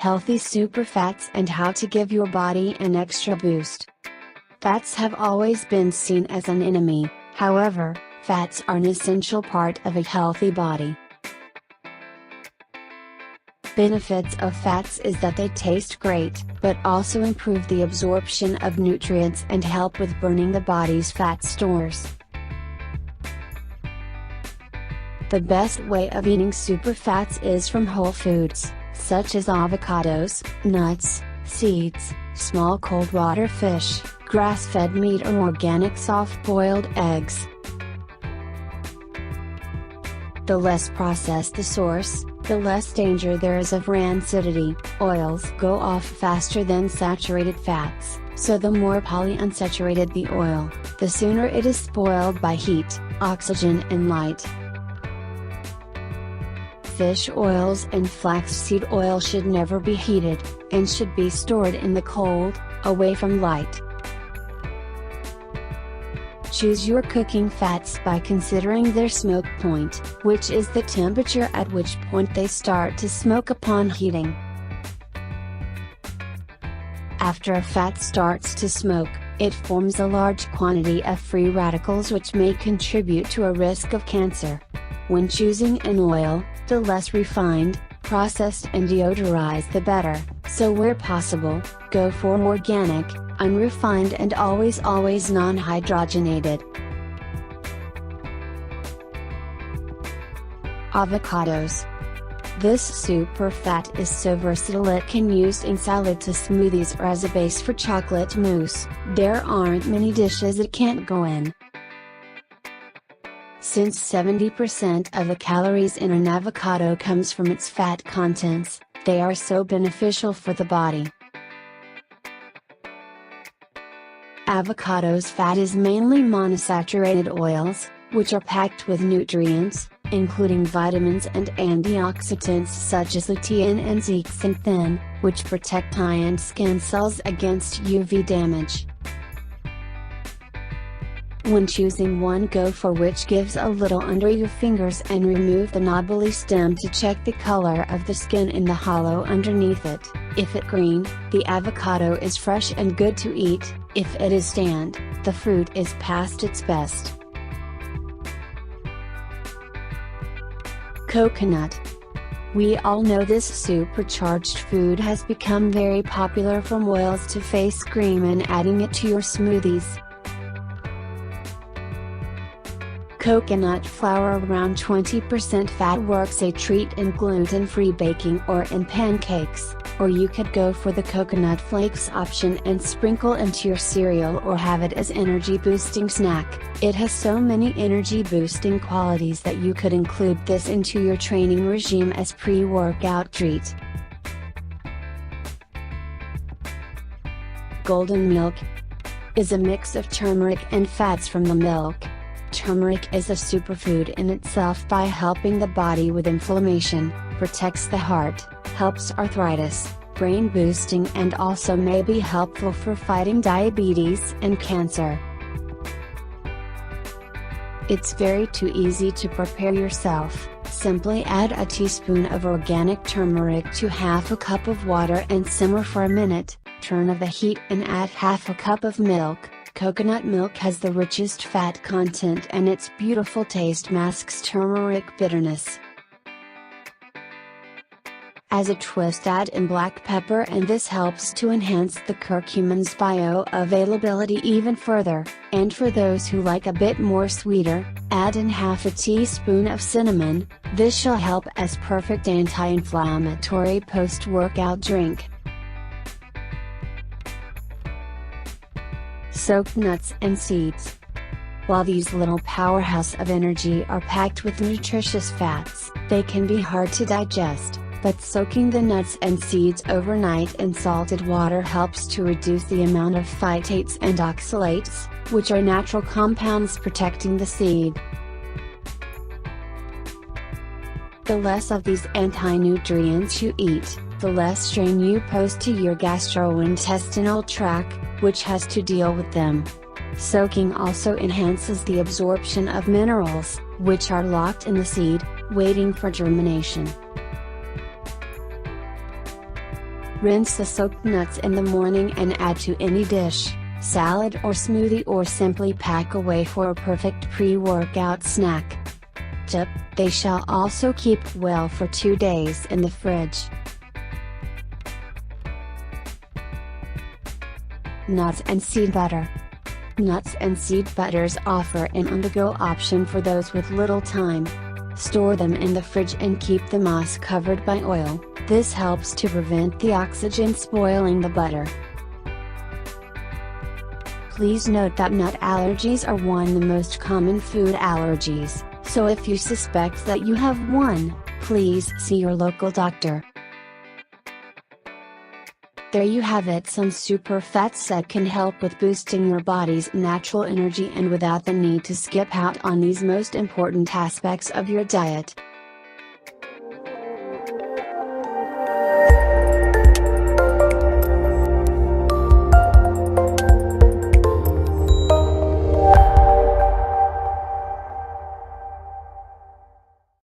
healthy superfats and how to give your body an extra boost. Fats have always been seen as an enemy, however, fats are an essential part of a healthy body. Benefits of fats is that they taste great, but also improve the absorption of nutrients and help with burning the body's fat stores. The best way of eating superfats is from whole foods, such as avocados, nuts, seeds, small cold water fish, grass-fed meat or organic soft-boiled eggs. The less processed the source, the less danger there is of rancidity. Oils go off faster than saturated fats, so the more polyunsaturated the oil, the sooner it is spoiled by heat, oxygen and light. Fish oils and flaxseed oil should never be heated, and should be stored in the cold, away from light. Choose your cooking fats by considering their smoke point, which is the temperature at which point they start to smoke upon heating. After a fat starts to smoke, it forms a large quantity of free radicals which may contribute to a risk of cancer. When choosing an oil, the less refined, processed and deodorized the better, so where possible, go for organic, unrefined and always non-hydrogenated. Avocados. This super fat is so versatile it can be used in salads to smoothies or as a base for chocolate mousse. There aren't many dishes it can't go in. Since 70% of the calories in an avocado comes from its fat contents, they are so beneficial for the body. Avocado's fat is mainly monosaturated oils, which are packed with nutrients, including vitamins and antioxidants such as lutein and zeaxanthin, which protect eye and skin cells against UV damage. When choosing one, go for which gives a little under your fingers and remove the knobbly stem to check the color of the skin in the hollow underneath it. If it green, the avocado is fresh and good to eat. If it is tanned, the fruit is past its best. Coconut. We all know this supercharged food has become very popular, from oils to face cream and adding it to your smoothies. Coconut flour around 20% fat works a treat in gluten-free baking or in pancakes, or you could go for the coconut flakes option and sprinkle into your cereal or have it as energy-boosting snack. It has so many energy-boosting qualities that you could include this into your training regime as pre-workout treat. Golden milk is a mix of turmeric and fats from the milk. Turmeric is a superfood in itself by helping the body with inflammation, protects the heart, helps arthritis, brain boosting and also may be helpful for fighting diabetes and cancer. It's very too easy to prepare yourself. Simply add a teaspoon of organic turmeric to half a cup of water and simmer for a minute, turn off the heat and add half a cup of milk. Coconut milk has the richest fat content and its beautiful taste masks turmeric bitterness. As a twist, add in black pepper and this helps to enhance the curcumin's bioavailability even further, and for those who like a bit more sweeter, add in half a teaspoon of cinnamon. This shall help as perfect anti-inflammatory post-workout drink. Soaked nuts and seeds. While these little powerhouse of energy are packed with nutritious fats, they can be hard to digest, but soaking the nuts and seeds overnight in salted water helps to reduce the amount of phytates and oxalates, which are natural compounds protecting the seed. The less of these anti-nutrients you eat, the less strain you pose to your gastrointestinal tract, which has to deal with them. Soaking also enhances the absorption of minerals, which are locked in the seed, waiting for germination. Rinse the soaked nuts in the morning and add to any dish, salad or smoothie, or simply pack away for a perfect pre-workout snack. Tip: they shall also keep well for 2 days in the fridge. Nuts and seed butter. Nuts and seed butters offer an on-the-go option for those with little time. Store them in the fridge and keep the moss covered by oil. This helps to prevent the oxygen spoiling the butter. Please note that nut allergies are one of the most common food allergies, so if you suspect that you have one, please see your local doctor. There you have it, some super fats that can help with boosting your body's natural energy and without the need to skip out on these most important aspects of your diet.